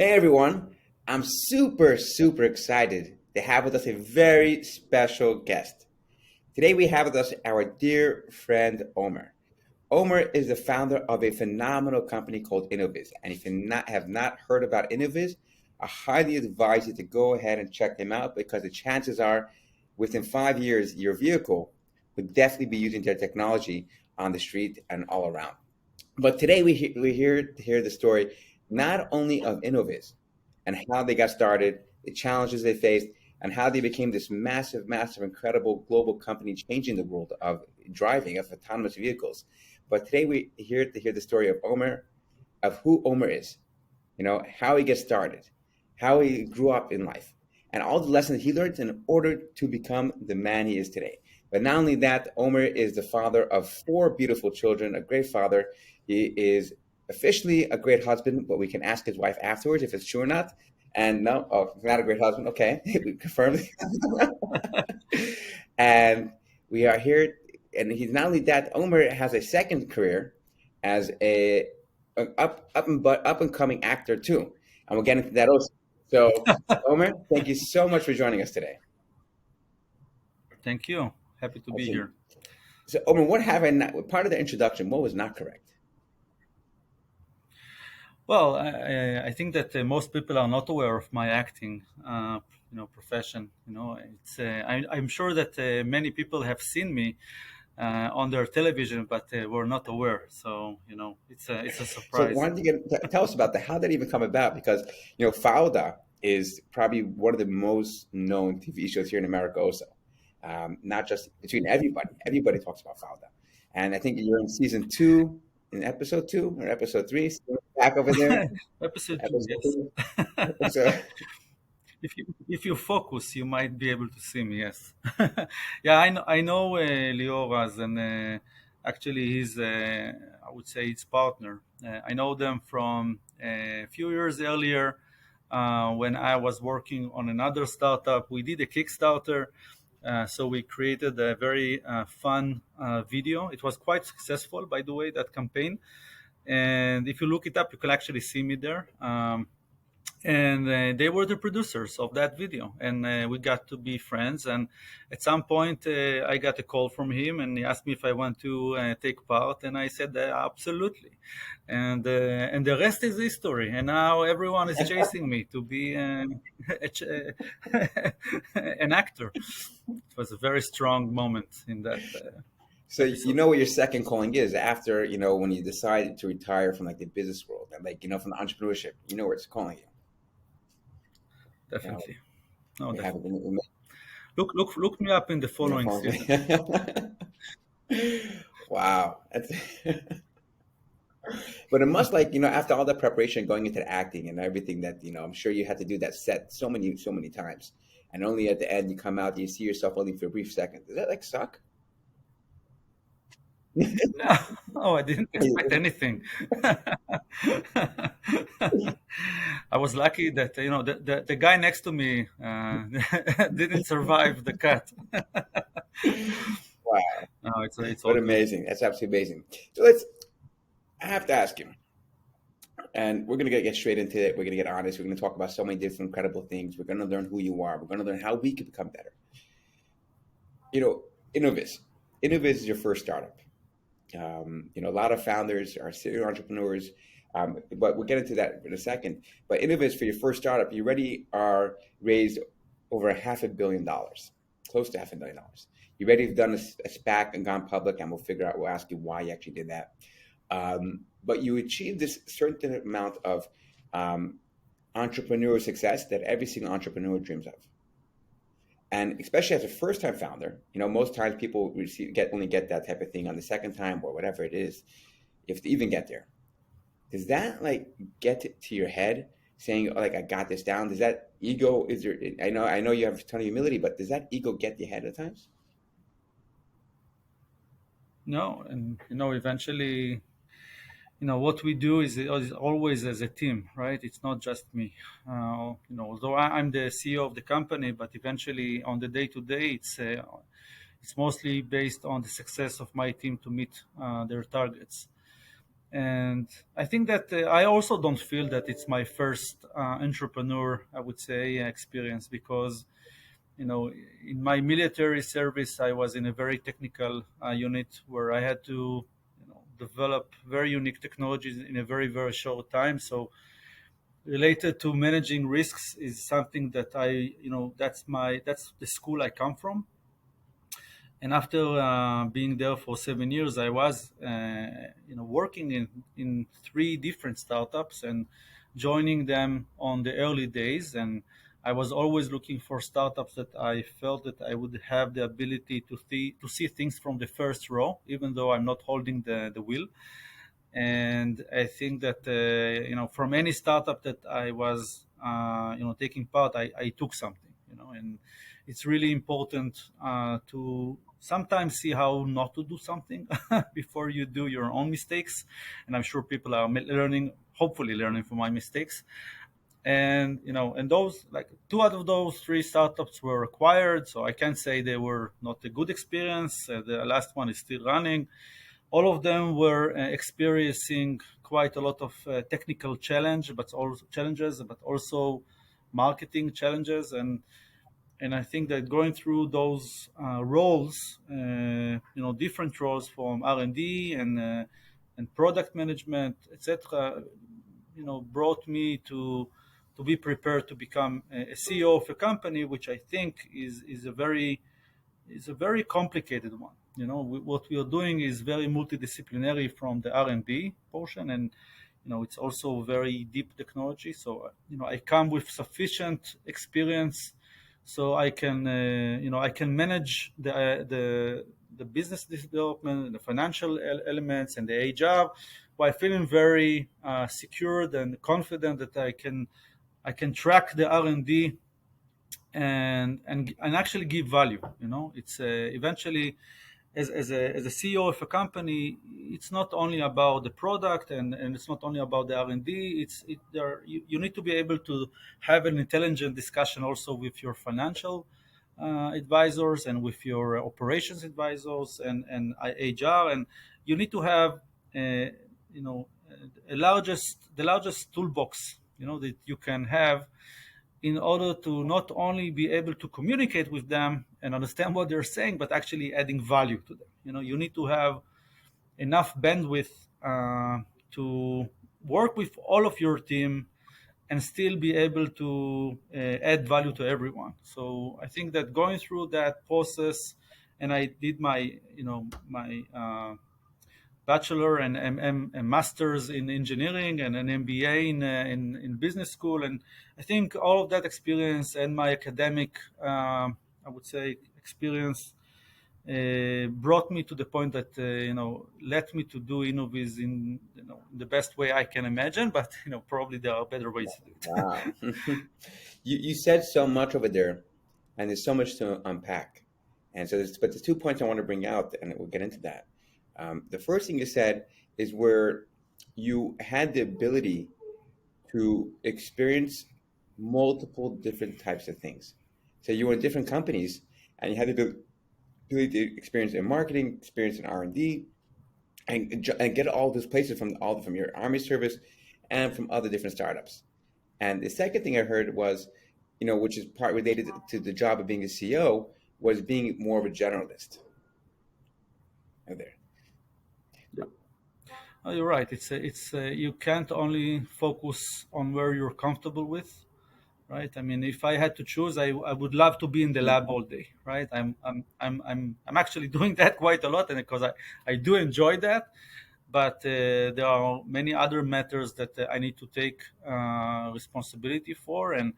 Hey everyone, I'm super excited to have with us a very special guest. Today we have with us our dear friend Omer. Omer is the founder of a phenomenal company called Innoviz. And if have not heard about Innoviz, I highly advise you to go ahead and check them out because the chances are within 5 years, your vehicle would definitely be using their technology on the street and all around. But today we're here to hear the story not only of Innoviz and how they got started, the challenges they faced, and how they became this massive, incredible global company changing the world of driving, of autonomous vehicles. But today we're here to hear the story of Omer, of who Omer is, how he gets started, how he grew up in life, and all the lessons he learned in order to become the man he is today. But not only that, Omer is the father of four beautiful children, a great father. He is officially a great husband, but we can ask his wife afterwards if it's true or not. And no, oh, he's not a great husband. Okay, we confirmed. And we are here, and he's not only that. Omer has a second career as an up and coming actor too, and we'll get into that also. So, Omer, thank you so much for joining us today. Thank you. Happy to be Awesome. here. So, Omer, what have I not? Part of the introduction, what was not correct? Well, I think that most people are not aware of my acting, profession. I'm sure that many people have seen me on their television, but were not aware. So, it's a So, surprise. why don't you tell us about that? How did it even come about? Because Fauda is probably one of the most known TV shows here in America, also. Not just between everybody. Everybody talks about Fauda, and I think you're in season two, in episode two or episode three, still back over there. Episode two, Episode yes. two. So, If you focus, you might be able to see me. Yes. Yeah, I know Lior, and actually he's I would say his partner. I know them from a few years earlier when I was working on another startup. We did a Kickstarter. So we created a very fun video. It was quite successful, by the way, that campaign. And if you look it up, you can actually see me there. And they were the producers of that video, and we got to be friends. And at some point I got a call from him, and he asked me if I want to take part, and I said absolutely. And the rest is history, and now everyone is chasing me to be an actor. It was a very strong moment in that so you episode. know what your second calling is after when you decide to retire from like the business world and like from the entrepreneurship. You know where it's calling you. You know, Definitely. No, we have it definitely. in Look me up in the following follow season. me. Wow. But it must like, after all that preparation going into the acting and everything that, I'm sure you had to do that set so many times. And only at the end you come out, you see yourself only for a brief second. Does that like suck? No, no, I didn't expect anything. I was lucky that the guy next to me didn't survive the cut. Wow. No, it's What all good. amazing. That's absolutely amazing. So I have to ask you, and we're going to get straight into it. We're going to get honest. We're going to talk about so many different incredible things. We're going to learn who you are. We're going to learn how we can become better. You know, Innoviz. Innoviz is your first startup. A lot of founders are serial entrepreneurs, but we'll get into that in a second. But Innoviz, for your first startup, you already are raised over $500 million, close to $500 million. You already have done a SPAC and gone public, and we'll ask you why you actually did that. But you achieved this certain amount of entrepreneurial success that every single entrepreneur dreams of. And especially as a first-time founder, most times people only get that type of thing on the second time or whatever it is, if they even get there. Does that like get to your head, saying, "Oh, like I got this down"? Does that ego? Is there? I know you have a ton of humility, but does that ego get to your head at times? No, and eventually, what we do is always as a team, right? It's not just me. Although I'm the CEO of the company, but eventually on the day to day, it's mostly based on the success of my team to meet their targets. And I think that I also don't feel that it's my first entrepreneur, I would say, experience, because in my military service, I was in a very technical unit where I had to develop very unique technologies in a very, very short time. So related to managing risks is something that that's the school I come from. And after being there for 7 years, I was working in three different startups and joining them on the early days. And I was always looking for startups that I felt that I would have the ability to see things from the first row, even though I'm not holding the wheel. And I think that from any startup that I was taking part, I took something. And it's really important to sometimes see how not to do something before you do your own mistakes. And I'm sure people are learning, hopefully learning from my mistakes. And those, like, two out of those three startups were acquired, so I can't say they were not a good experience. The last one is still running. All of them were experiencing quite a lot of technical challenges, but also marketing challenges. And I think that going through those roles, different roles from R&D and product management, etc., brought me to be prepared to become a CEO of a company, which I think is a very complicated one. What we are doing is very multidisciplinary from the R&D portion, and it's also very deep technology. So I come with sufficient experience, so I can manage the business development, the financial elements, and the HR, while feeling very secured and confident that I can track the R&D and actually give value. It's eventually, as a CEO of a company, it's not only about the product, and it's not only about the R&D. You need to be able to have an intelligent discussion also with your financial advisors and with your operations advisors and HR, and you need to have the largest toolbox that you can have, in order to not only be able to communicate with them and understand what they're saying, but actually adding value to them. You need to have enough bandwidth to work with all of your team and still be able to add value to everyone. So I think that going through that process, and I did my bachelor and master's in engineering and an MBA in business school. And I think all of that experience and my academic, I would say, experience brought me to the point that led me to do Innoviz in the best way I can imagine. But probably there are better ways to do it. Wow. You said so much over there, and there's so much to unpack. And so, but there's 2 points I want to bring out, and we'll get into that. The first thing you said is where you had the ability to experience multiple different types of things. So you were in different companies, and you had the ability to experience in marketing, experience in R&D, and get all those places from your army service and from other different startups. And the second thing I heard was, which is part related to the job of being a CEO, was being more of a generalist. Right there. Oh, you're right. It's you can't only focus on where you're comfortable with, right? I mean, if I had to choose, I would love to be in the lab all day, right? I'm actually doing that quite a lot, and because I do enjoy that. But there are many other matters that I need to take responsibility for. And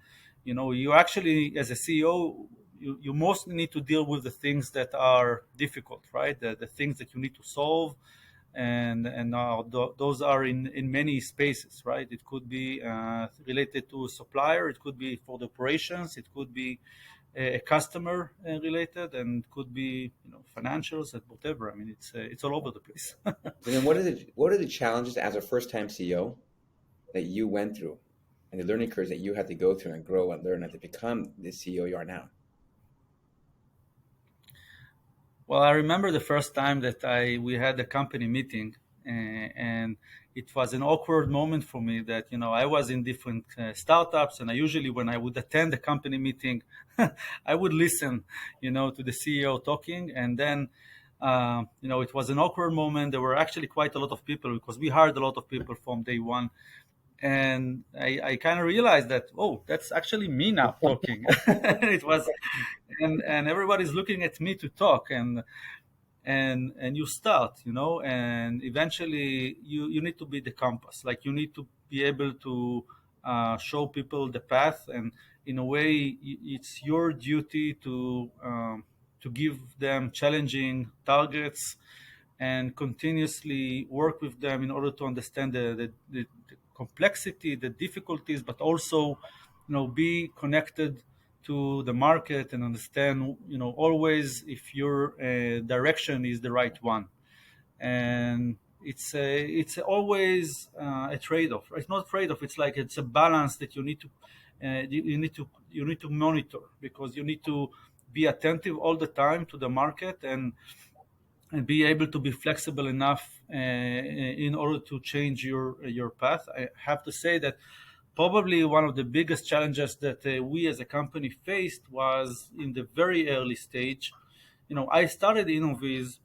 you actually, as a CEO, you mostly need to deal with the things that are difficult, right? The things that you need to solve, and those are in many spaces, right? It could be related to a supplier, it could be for the operations, it could be a customer related, and could be financials and whatever. I mean, it's all over the place. And then what are the challenges as a first time CEO that you went through, and the learning curves that you had to go through and grow and learn and to become the CEO you are now? Well, I remember the first time that we had a company meeting, And it was an awkward moment for me that I was in different startups, and I usually, when I would attend a company meeting, I would listen, to the CEO talking, and then it was an awkward moment. There were actually quite a lot of people because we hired a lot of people from day one, and I kind of realized that, oh, that's actually me now talking. It was, and everybody's looking at me to talk, and you start, and eventually you need to be the compass. Like, you need to be able to show people the path, and in a way, it's your duty to give them challenging targets and continuously work with them in order to understand the complexity, the difficulties, but also, be connected to the market and understand, always if your direction is the right one. And it's always a trade-off. It's not a trade-off. It's like it's a balance that you need to you need to monitor, because you need to be attentive all the time to the market, and be able to be flexible enough in order to change your path. I have to say that probably one of the biggest challenges that we as a company faced was in the very early stage. I started Innoviz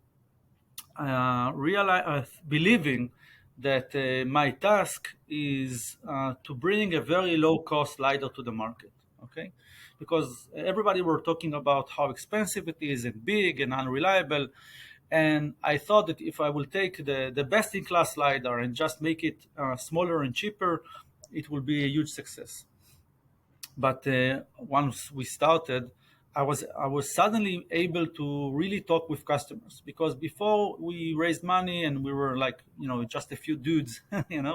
believing that my task is to bring a very low cost LiDAR to the market. Okay, because everybody were talking about how expensive it is and big and unreliable, and I thought that if I will take the best in class LiDAR and just make it smaller and cheaper, it will be a huge success. But once we started, I was suddenly able to really talk with customers, because before we raised money and we were like, just a few dudes,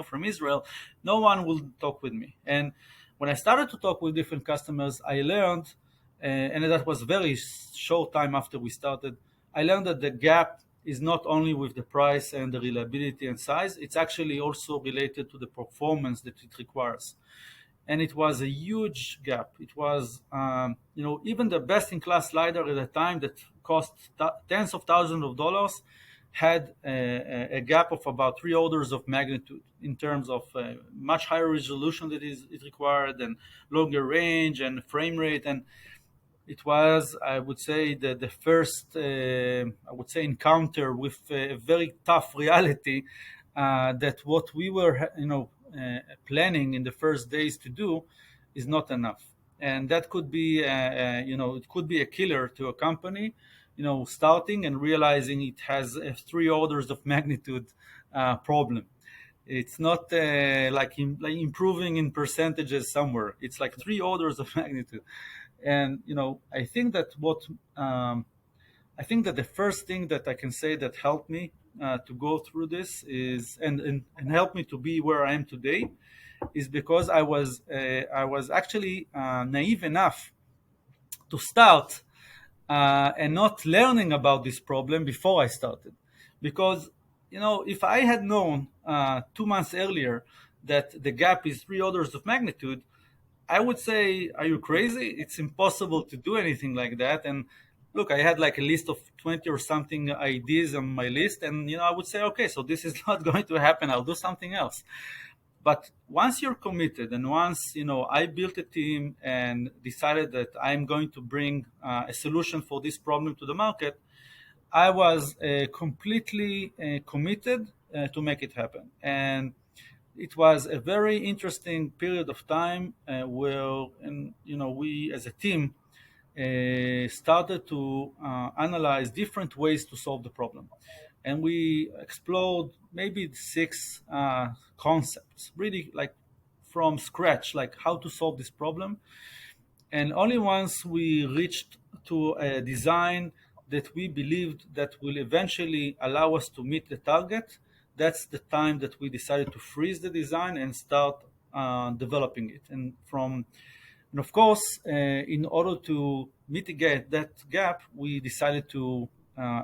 from Israel, no one would talk with me. And when I started to talk with different customers, I learned, and that was very short time after we started, I learned that the gap is not only with the price and the reliability and size, it's actually also related to the performance that it requires. And it was a huge gap. It was, even the best-in-class LiDAR at the time that cost tens of thousands of dollars had a gap of about 3 orders of magnitude in terms of much higher resolution that is required, and longer range and frame rate. And it was, I would say, the first, encounter with a very tough reality, that what we were, planning in the first days to do is not enough. And that could be, it could be a killer to a company, starting and realizing it has a 3 orders of magnitude problem. It's not like improving in percentages somewhere. It's like 3 orders of magnitude. And I think that I think that the first thing that I can say that helped me to go through this is, and helped me to be where I am today, is because I was actually naive enough to start and not learning about this problem before I started. Because if I had known 2 months earlier that the gap is 3 orders of magnitude, I would say, are you crazy? It's impossible to do anything like that. And look, I had like a list of 20 or something ideas on my list, and I would say, okay, so this is not going to happen. I'll do something else. But once you're committed, and once I built a team and decided that I'm going to bring a solution for this problem to the market, I was completely committed to make it happen. And it was a very interesting period of time where, and we as a team started to analyze different ways to solve the problem. And we explored maybe 6 concepts, really, like from scratch, like how to solve this problem. And only once we reached to a design that we believed that will eventually allow us to meet the target, that's the time that we decided to freeze the design and start developing it. And of course, in order to mitigate that gap, we decided to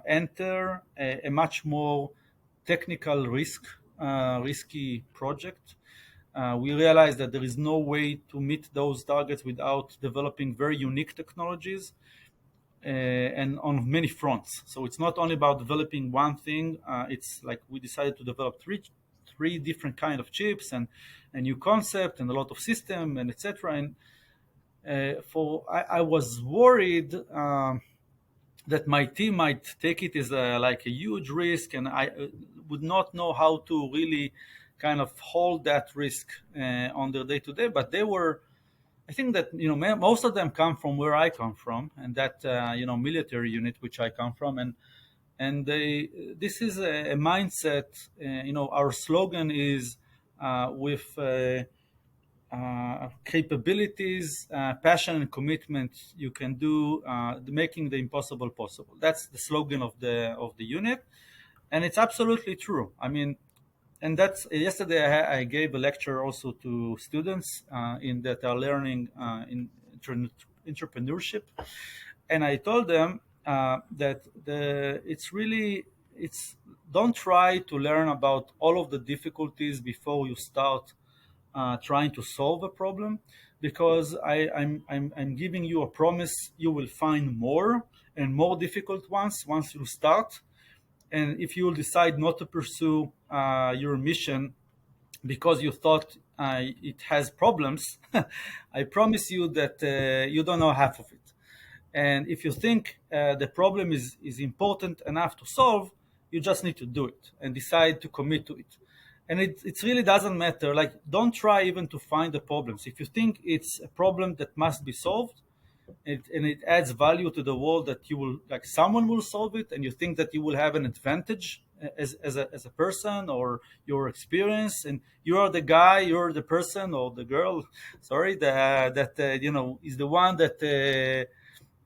enter a much more technical risky project. We realized that there is no way to meet those targets without developing very unique technologies. and on many fronts. So it's not only about developing one thing. It's like we decided to develop three different kind of chips and a new concept and a lot of system and etc. And for I was worried that my team might take it as like a huge risk, and I would not know how to really kind of hold that risk on their day to day. But they were, I think that most of them come from where I come from, and that military unit which I come from, and they this is a mindset. Our slogan is with capabilities, passion, and commitment, you can do making the impossible possible. That's the slogan of the unit, and it's absolutely true. I mean, and that's yesterday I gave a lecture also to students in that are learning in entrepreneurship, and I told them that it's don't try to learn about all of the difficulties before you start trying to solve a problem, because I'm giving you a promise you will find more and more difficult ones once you start. And if you will decide not to pursue your mission because you thought it has problems, I promise you that you don't know half of it. And if you think the problem is important enough to solve, you just need to do it and decide to commit to it. And it really doesn't matter. Like, don't try even to find the problems. If you think it's a problem that must be solved, and it adds value to the world, that you will, like, someone will solve it, and you think that you will have an advantage as a person, or your experience, and you are the guy, you're the person or the girl, sorry, that is the one that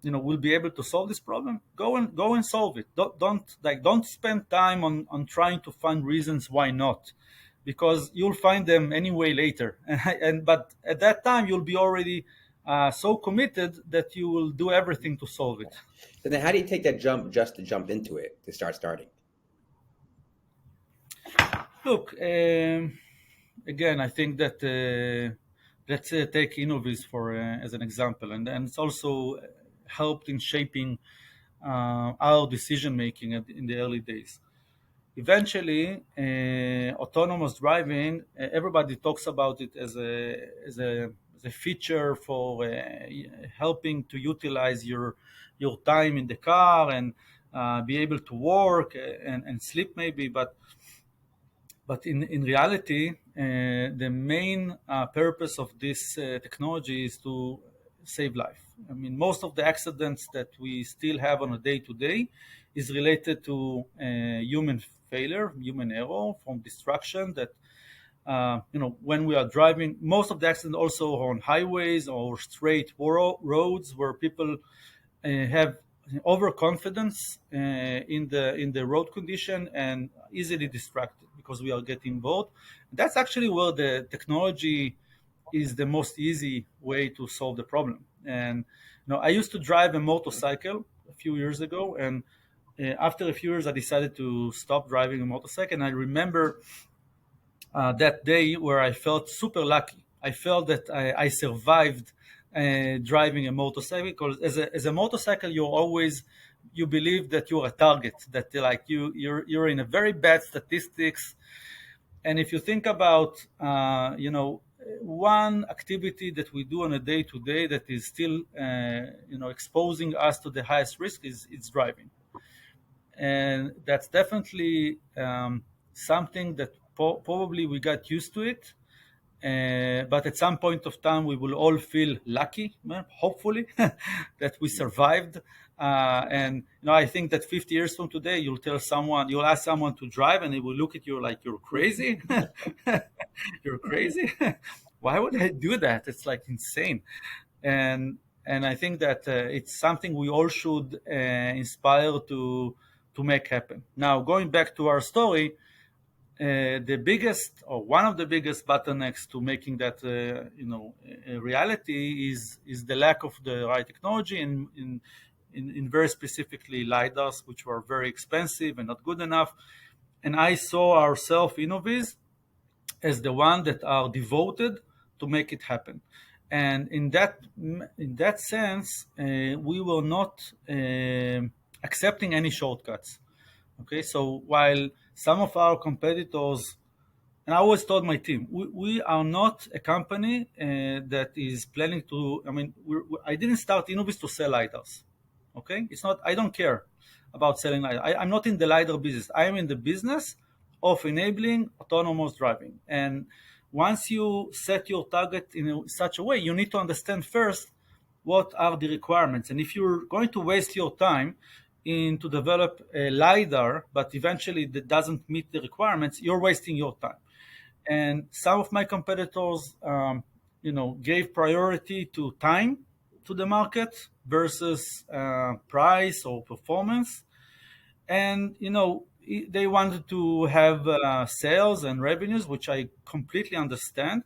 will be able to solve this problem. Go and solve it. Don't spend time on trying to find reasons why not, because you'll find them anyway later. But at that time you'll be already so committed that you will do everything to solve it. So then, how do you take that jump just to jump into it to start starting? Look, again, I think that let's take Innoviz for as an example, and it's also helped in shaping our decision making in the early days. Eventually, autonomous driving, everybody talks about it as a feature for helping to utilize your time in the car and be able to work and sleep maybe, but in reality, the main purpose of this technology is to save life. I mean, most of the accidents that we still have on a day to day is related to human failure, human error from distraction. That when we are driving, most of the accidents also on highways or straight roads where people have overconfidence in the road condition and easily distracted because we are getting bored. That's actually where the technology is the most easy way to solve the problem. And I used to drive a motorcycle a few years ago, and after a few years, I decided to stop driving a motorcycle. And I remember that day where I felt super lucky. I felt that I survived driving a motorcycle, because as a motorcycle, you believe that you're a target, that like you're in a very bad statistics. And if you think about one activity that we do on a day to day that is still exposing us to the highest risk is it's driving. And that's definitely something that probably we got used to it. But at some point of time, we will all feel lucky, hopefully, that we survived. And I think that 50 years from today, you'll ask someone to drive, and they will look at you like you're crazy. You're crazy. Why would I do that? It's like insane. And I think that it's something we all should inspire to make happen. Now, going back to our story, the biggest, or one of the biggest bottlenecks to making that a reality is the lack of the right technology, and in very specifically lidars, which were very expensive and not good enough. And I saw ourselves, Innoviz, as the one that are devoted to make it happen. And in that sense, we were not accepting any shortcuts. Okay, so while some of our competitors, and I always told my team, we are not a company that is planning to. I mean, I didn't start Innoviz to sell lidars. Okay, it's not. I don't care about selling lidar. I'm not in the lidar business. I am in the business of enabling autonomous driving. And once you set your target in such a way, you need to understand first what are the requirements. And if you're going to waste your time in to develop a lidar, but eventually that doesn't meet the requirements, you're wasting your time. And some of my competitors, gave priority to time to the market versus price or performance. And they wanted to have sales and revenues, which I completely understand.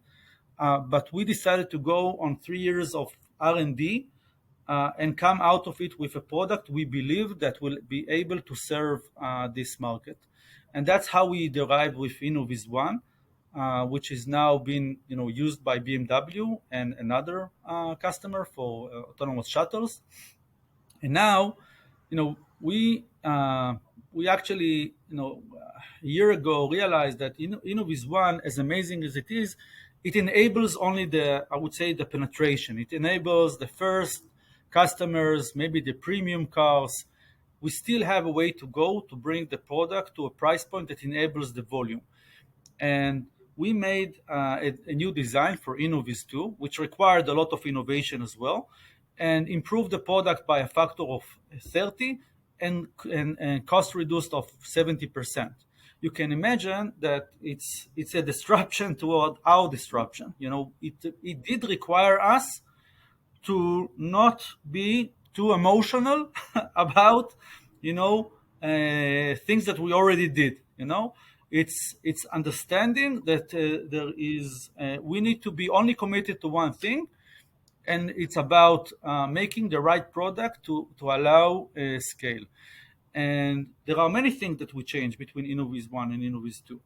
But we decided to go on 3 years of R&D and come out of it with a product we believe that will be able to serve this market. And that's how we derived with Innoviz One, which is now being used by BMW and another customer for autonomous shuttles. And now, we actually, a year ago realized that Innoviz One, as amazing as it is, it enables only I would say, the penetration. It enables the first customers, maybe the premium cars. We still have a way to go to bring the product to a price point that enables the volume. And we made a new design for Innoviz 2, which required a lot of innovation as well, and improved the product by a factor of 30 and cost reduced of 70%. You can imagine that it's a disruption toward our disruption. It did require us to not be too emotional about things that we already did. It's understanding that we need to be only committed to one thing, and it's about making the right product to allow scale. And there are many things that we changed between Innoviz 1 and Innoviz 2.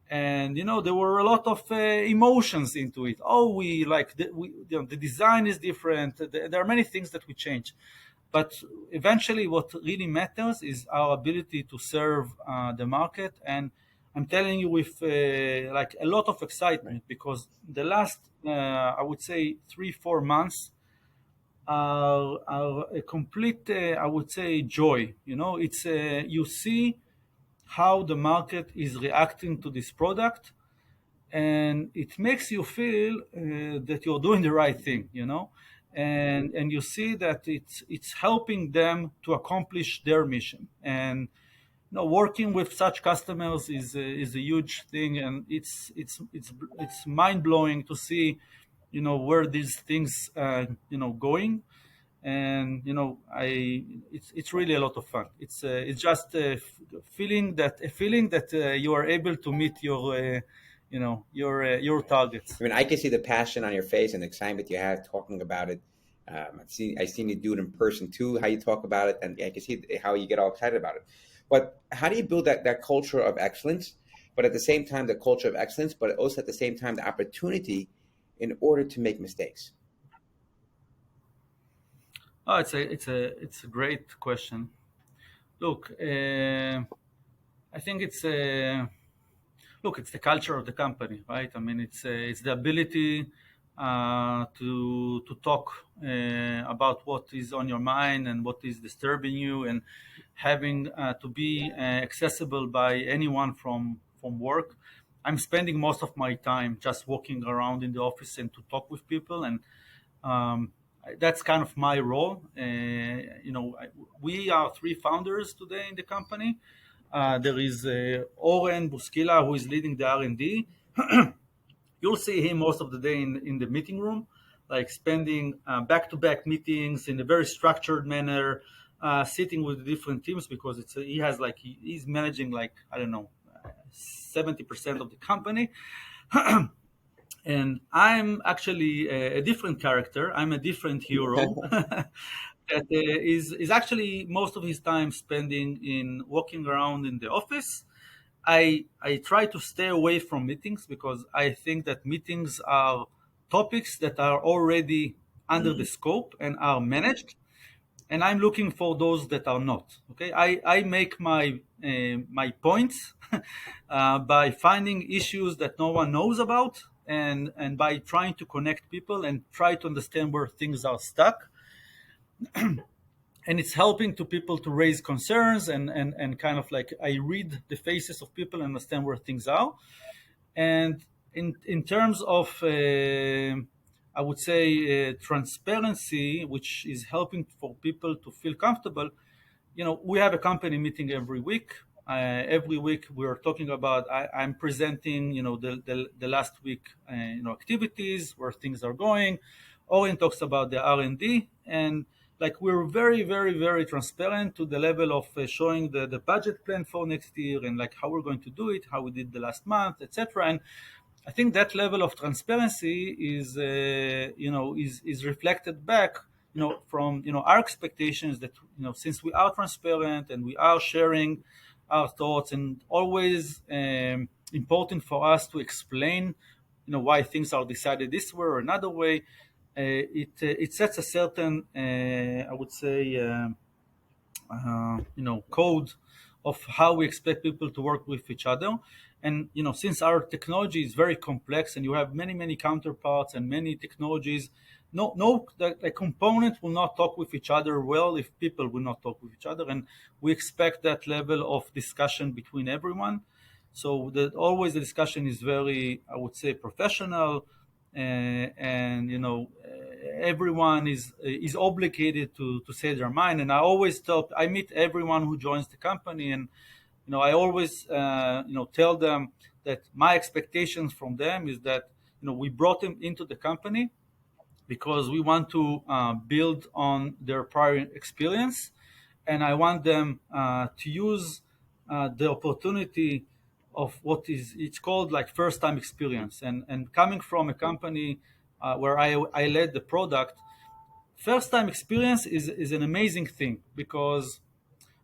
And there were a lot of emotions into it. Oh, we like the design is different. There are many things that we change, but eventually, what really matters is our ability to serve the market. And I'm telling you with like a lot of excitement, because the last I would say 3-4 months are a complete I would say joy. It's you see how the market is reacting to this product, and it makes you feel that you're doing the right thing, and you see that it's helping them to accomplish their mission. And working with such customers is a huge thing, and it's mind blowing to see where these things going. And it's really a lot of fun. It's just a feeling that you are able to meet your targets. I mean, I can see the passion on your face and the excitement you have talking about it. I've seen you do it in person too, how you talk about it, and I can see how you get all excited about it. But how do you build that culture of excellence, but at the same time, the culture of excellence, but also at the same time, the opportunity in order to make mistakes? Oh, it's a great question. Look, I think it's the culture of the company, right? I mean, it's the ability to talk about what is on your mind and what is disturbing you, and having to be accessible by anyone from work. I'm spending most of my time just walking around in the office and to talk with people, and um, that's kind of my role. We are three founders today in the company. There is Oren Buskila, who is leading the R&D. You'll see him most of the day in the meeting room, like spending back-to-back meetings in a very structured manner, sitting with different teams, because he's managing, like, I don't know, 70% of the company. And I'm actually a different character. I'm a different hero that is actually most of his time spending in walking around in the office. I try to stay away from meetings, because I think that meetings are topics that are already under the scope and are managed, and I'm looking for those that are not. Okay, I make my points by finding issues that no one knows about, and by trying to connect people and try to understand where things are stuck. And it's helping to people to raise concerns, and kind of like I read the faces of people and understand where things are. And in terms of I would say transparency, which is helping for people to feel comfortable. We have a company meeting every week. Every week we are talking about. I'm presenting, the last week, activities, where things are going. Oren talks about the R&D, and like we're very, very, very transparent to the level of showing the budget plan for next year, and like how we're going to do it, how we did the last month, etc. And I think that level of transparency is reflected back, from our expectations that, since we are transparent and we are sharing our thoughts, and always important for us to explain, why things are decided this way or another way. It sets a certain, I would say, code of how we expect people to work with each other. And since our technology is very complex and you have many, many counterparts and many technologies, the component will not talk with each other well if people will not talk with each other. And we expect that level of discussion between everyone, so that always the discussion is very, I would say, professional. And everyone is obligated to say their mind. And I meet everyone who joins the company, and I always tell them that my expectations from them is that we brought them into the company because we want to build on their prior experience, and I want them to use the opportunity of what is it's called like first time experience. And coming from a company where I led the product, first time experience is an amazing thing, because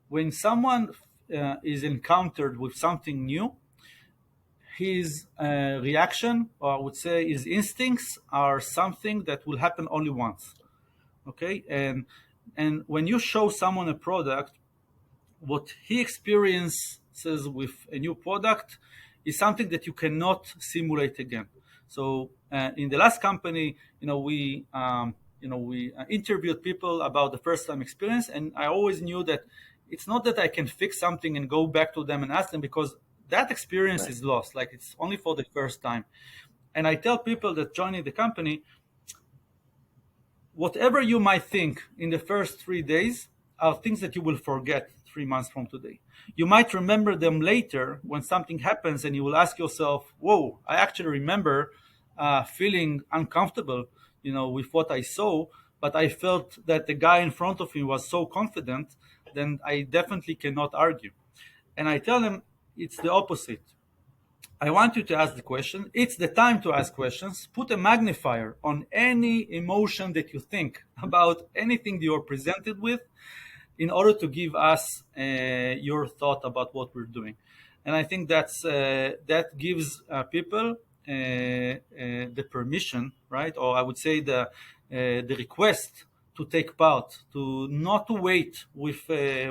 when someone is encountered with something new, his reaction, or I would say his instincts, are something that will happen only once. Okay, and when you show someone a product, what he experiences with a new product is something that you cannot simulate again. So in the last company, we interviewed people about the first time experience, and I always knew that it's not that I can fix something and go back to them and ask them, because that experience Right. is lost. Like, it's only for the first time. And I tell people that joining the company, whatever you might think in the first 3 days are things that you will forget 3 months from today. You might remember them later when something happens, and you will ask yourself, whoa, I actually remember feeling uncomfortable, with what I saw, but I felt that the guy in front of me was so confident, then I definitely cannot argue. And I tell them it's the opposite. I want you to ask the question. It's the time to ask questions. Put a magnifier on any emotion that you think about anything you're presented with, in order to give us your thought about what we're doing. And I think that gives people the permission, right? Or I would say the request to take part, to not to wait with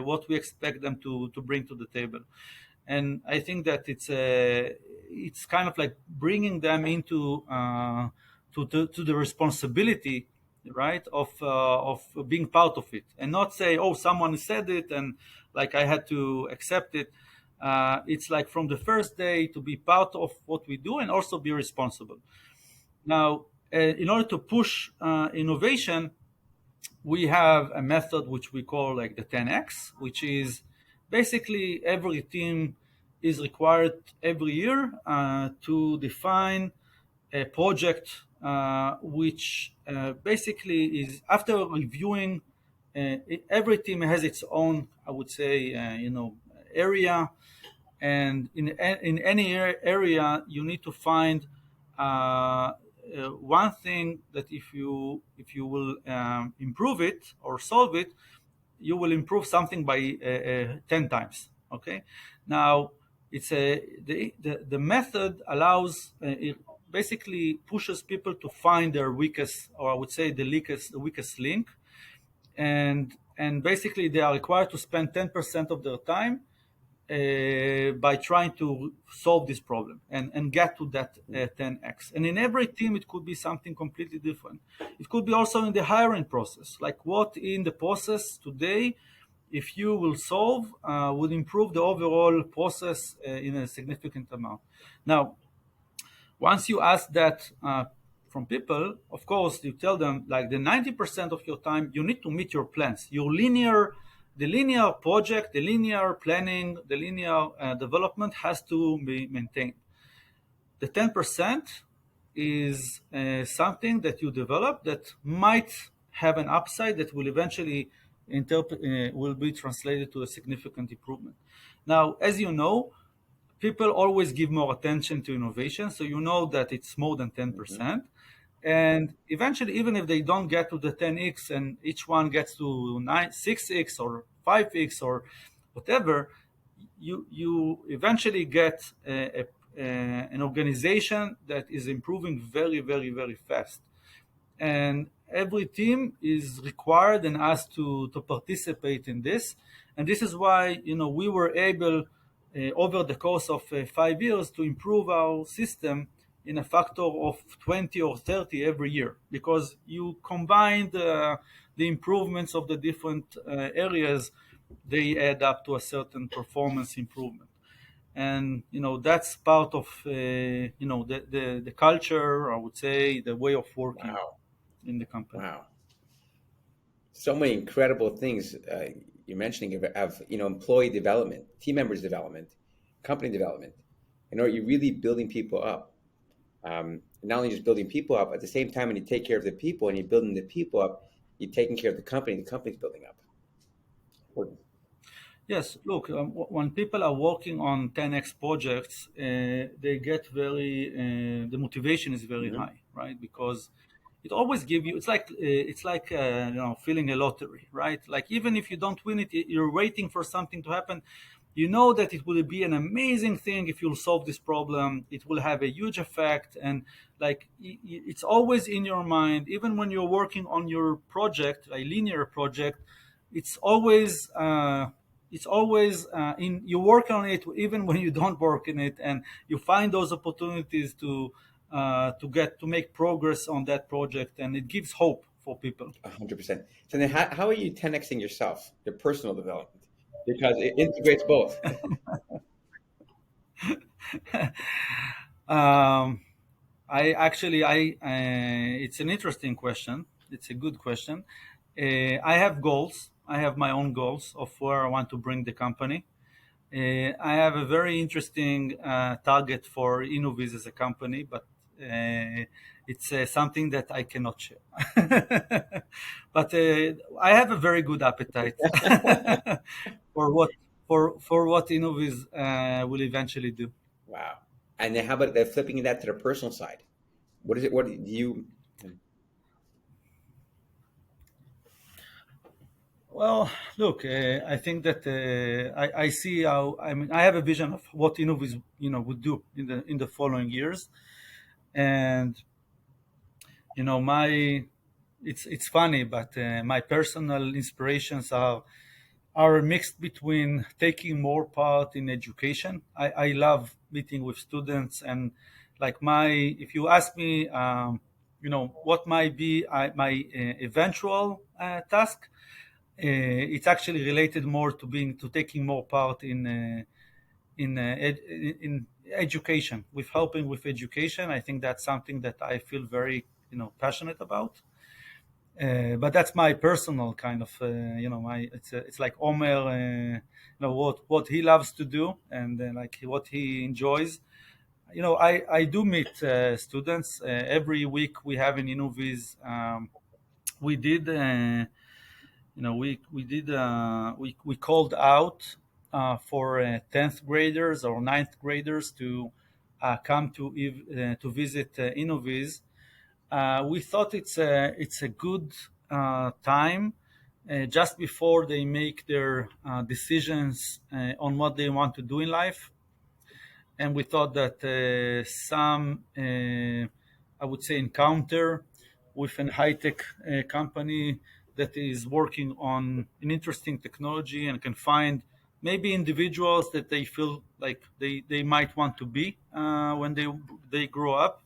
what we expect them to bring to the table. And I think that it's kind of like bringing them into to the responsibility, right, of being part of it, and not say, oh, someone said it and like I had to accept it. It's like from the first day to be part of what we do and also be responsible. Now, in order to push innovation, we have a method which we call like the 10x, which is basically every team is required every year to define a project which basically is, after reviewing, every team has its own, I would say, area. And in any area, you need to find one thing that if you will improve it or solve it, you will improve something by 10 times. Okay, now it's the method allows basically pushes people to find their weakest, or I would say the weakest link, and basically they are required to spend 10% of their time by trying to solve this problem and get to that 10x. And in every team, it could be something completely different. It could be also in the hiring process, like what in the process today, if you will solve, would improve the overall process in a significant amount. Now, once you ask that from people, of course, you tell them like the 90% of your time, you need to meet your plans. The linear project, the linear planning, the linear development has to be maintained. The 10% is something that you develop that might have an upside that will eventually will be translated to a significant improvement. Now, as you know, people always give more attention to innovation, so you know that it's more than Mm-hmm. 10%. And eventually, even if they don't get to the 10x and each one gets to 6x or 5x or whatever, you eventually get an organization that is improving very, very, very fast. And every team is required and asked to participate in this. And this is why we were able over the course of 5 years to improve our system in a factor of 20 or 30 every year, because you combine the improvements of the different areas, they add up to a certain performance improvement. And that's part of the culture, I would say, the way of working Wow. in the company. Wow. So many incredible things you're mentioning of employee development, team members development, company development. You're really building people up. Not only just building people up, at the same time, when you take care of the people and you're building the people up, you're taking care of the company's building up. Important. Yes, look, when people are working on 10x projects, they get the motivation is very Hmm. high, right? Because it always gives you, it's like feeling a lottery, right? Like even if you don't win it, you're waiting for something to happen. You know that it will be an amazing thing if you'll solve this problem. It will have a huge effect, and like it's always in your mind, even when you're working on your project, a linear project. It's always in you work on it even when you don't work in it, and you find those opportunities to make progress on that project, and it gives hope for people. 100%. So then how are you 10xing yourself, your personal development? Because it integrates both. um, it's an interesting question. It's a good question. I have goals. I have my own goals of where I want to bring the company. I have a very interesting target for Innoviz as a company, but it's something that I cannot share. But I have a very good appetite for what Innoviz will eventually do. Wow. And then how about flipping that to the personal side? What is it? What do you? Well, look, I think that I see how. I mean, I have a vision of what Innoviz, would do in the following years, and my it's funny, but my personal inspirations are mixed between taking more part in education. I love meeting with students, and like if you ask me, what might be my eventual task, it's actually related more to taking more part in education, with helping with education. I think that's something that I feel very passionate about. But that's my personal kind of my it's like Omer, what he loves to do, and like what he enjoys. I do meet students every week. We have in Innoviz. We did we called out for 10th graders or ninth graders to come to visit Innoviz. We thought it's a good time just before they make their decisions on what they want to do in life. and we thought that some, I would say, encounter with an high-tech company that is working on an interesting technology and can find maybe individuals that they feel like they might want to be when they grow up.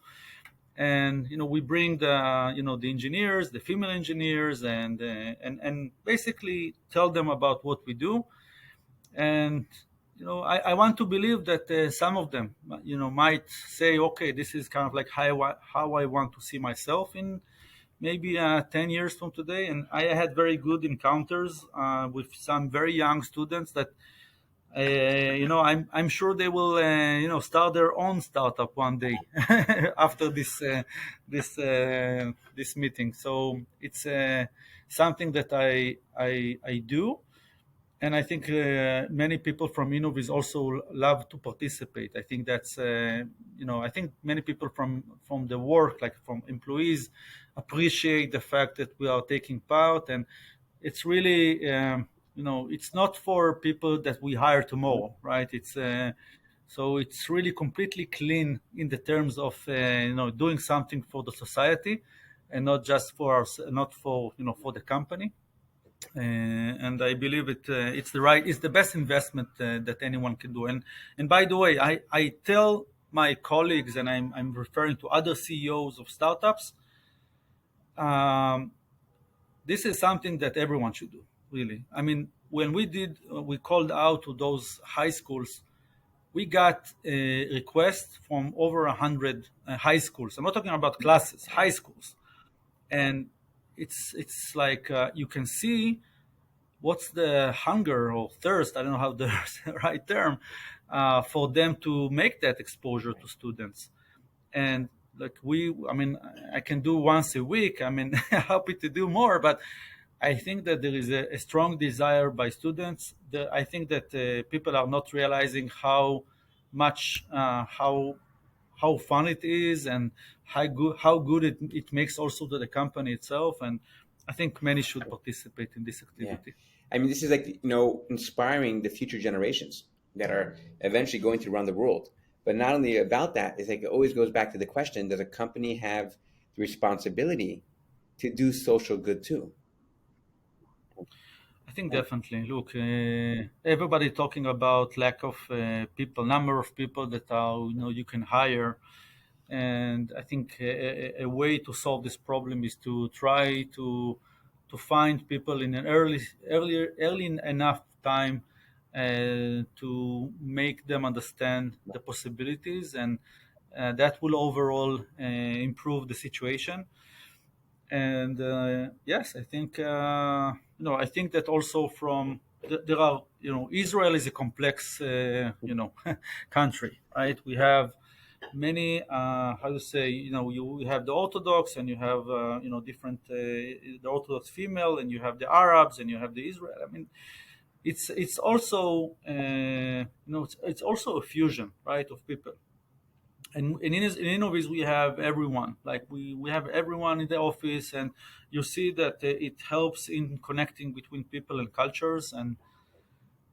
And we bring the engineers, the female engineers, and basically tell them about what we do. And I want to believe that some of them might say, okay, this is kind of like how I want to see myself in maybe 10 years from today. And I had very good encounters with some very young students that I'm sure they will start their own startup one day after this meeting. So it's something that I do, and I think many people from Innoviz also love to participate. I think that's I think many people from the work, like from employees, appreciate the fact that we are taking part. And it's really it's not for people that we hire tomorrow, right? So it's really completely clean in the terms of doing something for the society, and not just for us, not for for the company. And I believe it's the best investment that anyone can do. And by the way, I tell my colleagues, and I'm referring to other CEOs of startups, um, this is something that everyone should do, really. I mean, when we called out to those high schools, we got a request from over 100 high schools. I'm not talking about classes, high schools. And it's like you can see what's the hunger or thirst, I don't know how the right term, for them to make that exposure to students. And like I mean, I can do once a week. I mean, happy to do more, but I think that there is a strong desire by students. I think that people are not realizing how much, how fun it is, and how good it makes also to the company itself. And I think many should participate in this Yeah. activity. I mean, this is like, inspiring the future generations that are eventually going to run the world. But not only about that, it's like it always goes back to the question, does a company have the responsibility to do social good too? I think And definitely. Look, everybody talking about lack of people, number of people that are you can hire, and I think a way to solve this problem is to try to find people in an early enough time to make them understand the possibilities, and that will overall improve the situation. And yes, I think I think that also there are Israel is a complex country, right? We have many how to say you have the Orthodox, and you have different the Orthodox female, and you have the Arabs, and you have the Israel. I mean, it's also it's also a fusion, right, of people. And in Innoviz we have everyone, like we have everyone in the office, and you see that it helps in connecting between people and cultures. And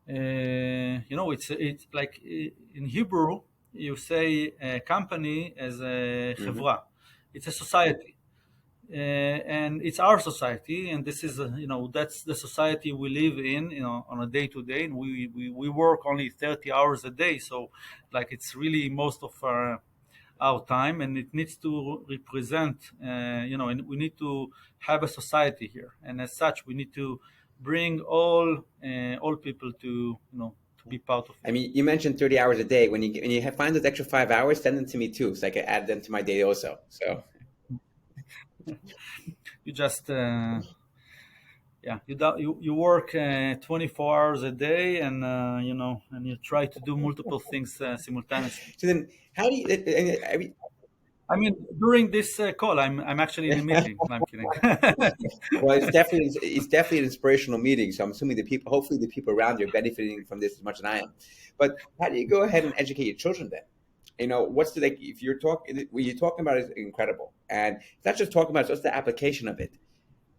it's like in Hebrew you say a company as a mhm. chevra. It's a society, and it's our society, and this is that's the society we live in on a day to day. And we work only 30 hours a day, so like it's really most of our time, and it needs to represent and we need to have a society here, and as such we need to bring all people to to be part of I it. mean, you mentioned 30 hours a day. When you find those extra 5 hours, send them to me too, so I can add them to my day also. So You just you work 24 hours a day, and and you try to do multiple things simultaneously. so then how do you, I mean, I mean, during this call, I'm actually in a meeting. No, I'm kidding. well, it's definitely an inspirational meeting. So I'm assuming the people, hopefully, the people around you are benefiting from this as much as I am. But how do you go ahead and educate your children then? What's the like? If you're talking, what you're talking about is incredible, and it's not just talking about it, it's the application of it.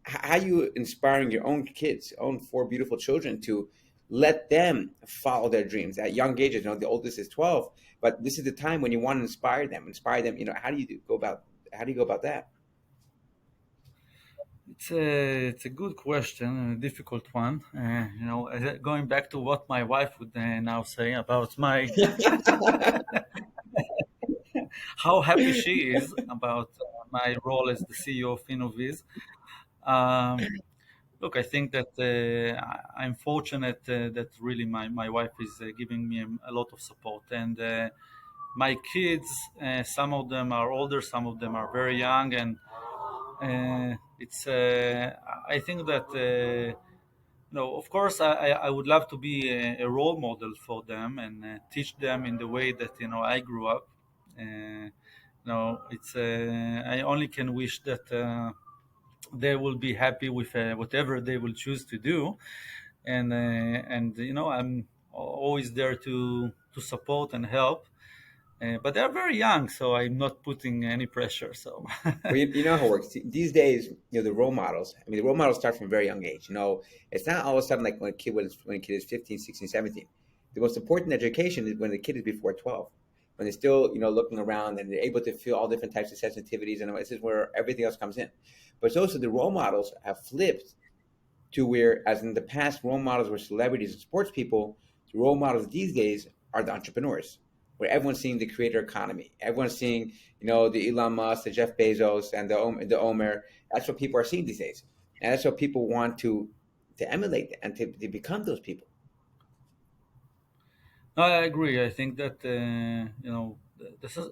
How are you inspiring your own kids, own four beautiful children, to Let them follow their dreams at young ages. The oldest is 12, but this is the time when you want to inspire them. How do you how do you go about that? It's a good question and a difficult one. Going back to what my wife would now say about my how happy she is about my role as the CEO of Innoviz. Um, Look, I think that I'm fortunate that really my wife is giving me a lot of support, and my kids, some of them are older, some of them are very young, and it's I think that no, of course I would love to be a role model for them and teach them in the way that I grew up. No, it's I only can wish that they will be happy with whatever they will choose to do, and I'm always there to support and help. But they're very young, so I'm not putting any pressure. So Well, you know how it works these days. The role models. I mean, the role models start from a very young age. It's not all of a sudden like when a kid is 15, 16, 17. The most important education is when the kid is before 12, when they're still looking around and they're able to feel all different types of sensitivities, and this is where everything else comes in. But it's also the role models have flipped to where, as in the past, role models were celebrities and sports people. The role models these days are the entrepreneurs, where everyone's seeing the creator economy. Everyone's seeing, the Elon Musk, the Jeff Bezos, and the Omer. That's what people are seeing these days, and that's what people want to emulate and to become those people. no, I agree. I think that the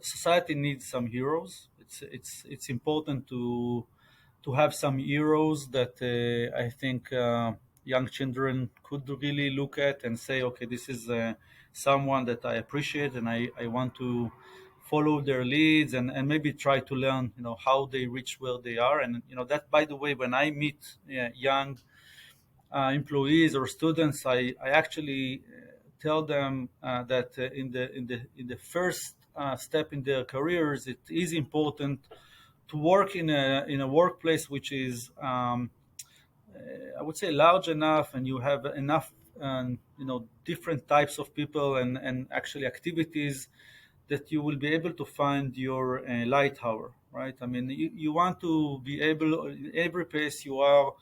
society needs some heroes. It's important to have some heroes that I think young children could really look at and say, okay, this is someone that I appreciate and I want to follow their leads and maybe try to learn, how they reach where they are. And, that, by the way, when I meet young employees or students, I actually tell them that in the first step in their careers, it is important to work in a workplace which is I would say large enough, and you have enough different types of people and actually activities that you will be able to find your light hour, right? I mean, you want to be able in every place you are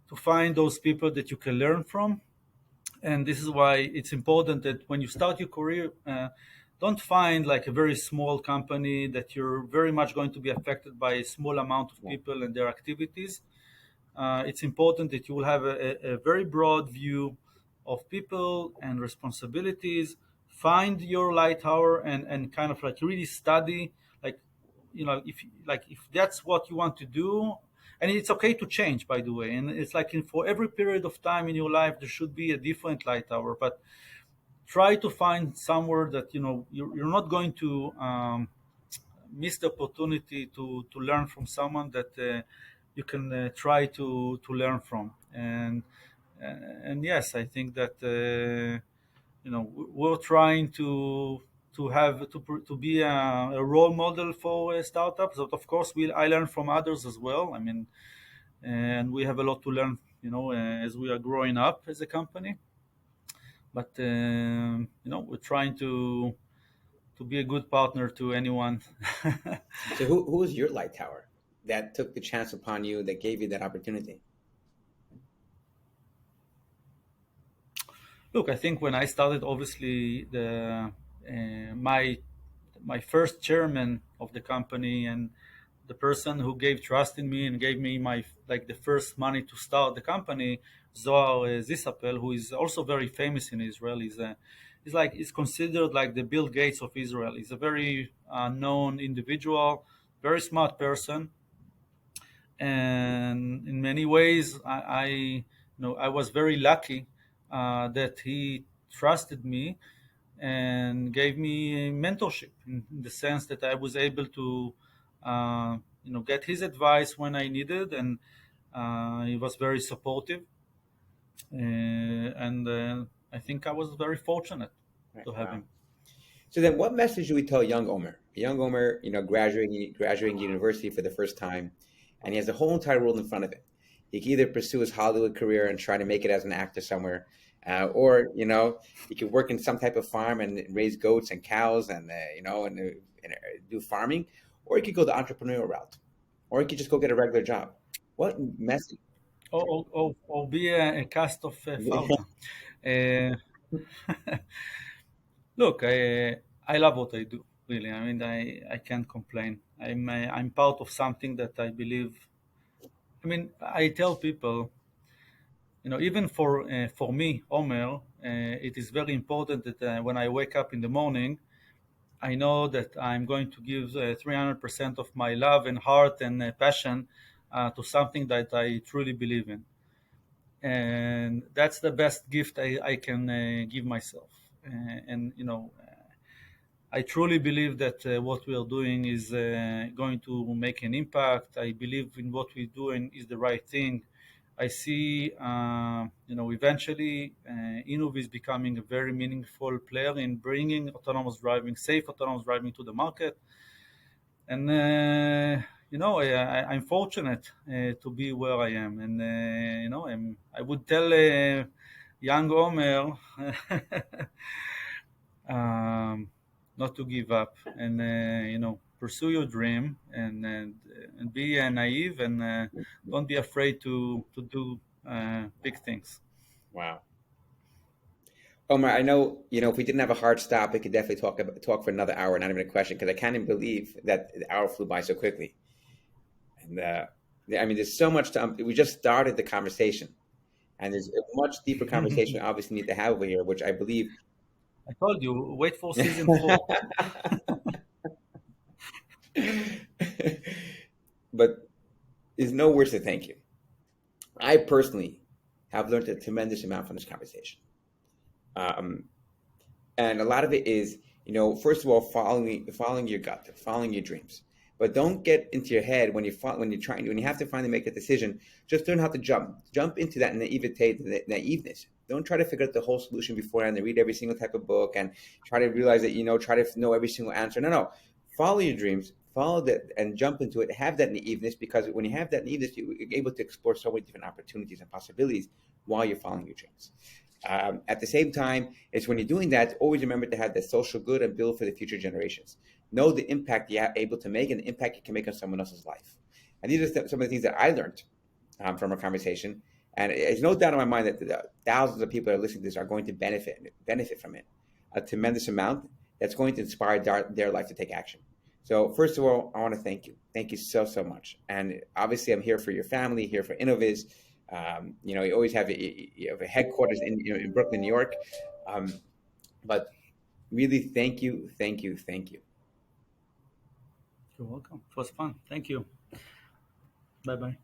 to find those people that you can learn from. And this is why it's important that when you start your career, don't find like a very small company that you're very much going to be affected by a small amount of Yeah. people and their activities. It's important that you will have a very broad view of people and responsibilities. Find your light hour and kind of like really study, like if that's what you want to do, and it's okay to change, by the way. And it's like for every period of time in your life, there should be a different light hour, but try to find somewhere that you're not going to miss the opportunity to learn from someone that you can try to learn from. And yes, I think that we're trying to be a role model for startups. But of course, I learn from others as well. I mean, and we have a lot to learn, as we are growing up as a company. But we're trying to be a good partner to anyone. So who was your light tower that took the chance upon you, that gave you that opportunity? Look, I think when I started, obviously my first chairman of the company and the person who gave trust in me and gave me my the first money to start the company, Zohar Zisapel, who is also very famous in Israel. He's considered like the Bill Gates of Israel. He's a very known individual, very smart person, and in many ways, I was very lucky that he trusted me and gave me mentorship in the sense that I was able to, get his advice when I needed, and he was very supportive. And I think I was very fortunate Right. to have Wow. him. So then, what message do we tell young Omer? A young Omer, graduating university for the first time, and he has the whole entire world in front of him. He can either pursue his Hollywood career and try to make it as an actor somewhere, or he could work in some type of farm and raise goats and cows and do farming, or he could go the entrepreneurial route, or he could just go get a regular job. What message? Or be a cast of Fauta. Uh, Look, I love what I do. Really, I mean, I can't complain. I'm part of something that I believe. I mean, I tell people, even for me, Omer, it is very important that when I wake up in the morning, I know that I'm going to give 300% of my love and heart and passion to something that I truly believe in, and that's the best gift I can give myself. And I truly believe that what we are doing is going to make an impact. I believe in what we're doing is the right thing. I see, eventually, Innoviz becoming a very meaningful player in bringing safe autonomous driving to the market. And I'm fortunate to be where I am. And I would tell young Omer not to give up and pursue your dream and be naive and don't be afraid to do big things. Wow. Omar, I know, if we didn't have a hard stop, we could definitely talk for another hour, not even a question, because I can't even believe that the hour flew by so quickly. And I mean, there's so much to. We just started the conversation, and there's a much deeper conversation we I obviously need to have over here, which I believe. told you, wait for season 4. But there's no words to thank you. I personally have learned a tremendous amount from this conversation. Um, and a lot of it is, first of all, following your gut, following your dreams. But don't get into your head when you have to finally make a decision. Just learn how to jump into that naiveness. Don't try to figure out the whole solution beforehand and read every single type of book and try to realize that try to know every single answer. No, no, follow your dreams, follow that, and jump into it. Have that naiveness, because when you have that naiveness, you're able to explore so many different opportunities and possibilities while you're following your dreams. At the same time, it's when you're doing that, always remember to have that social good and build for the future generations. Know the impact you're able to make and the impact you can make on someone else's life. And these are some of the things that I learned from our conversation. And there's no doubt in my mind that the thousands of people that are listening to this are going to benefit from it a tremendous amount. That's going to inspire their life to take action. So first of all, I want to thank you. Thank you so, so much. And obviously, I'm here for your family, here for Innoviz. You always have a headquarters in Brooklyn, New York. Um, but really, thank you, thank you, thank you. You're welcome. It was fun. Thank you. Bye bye.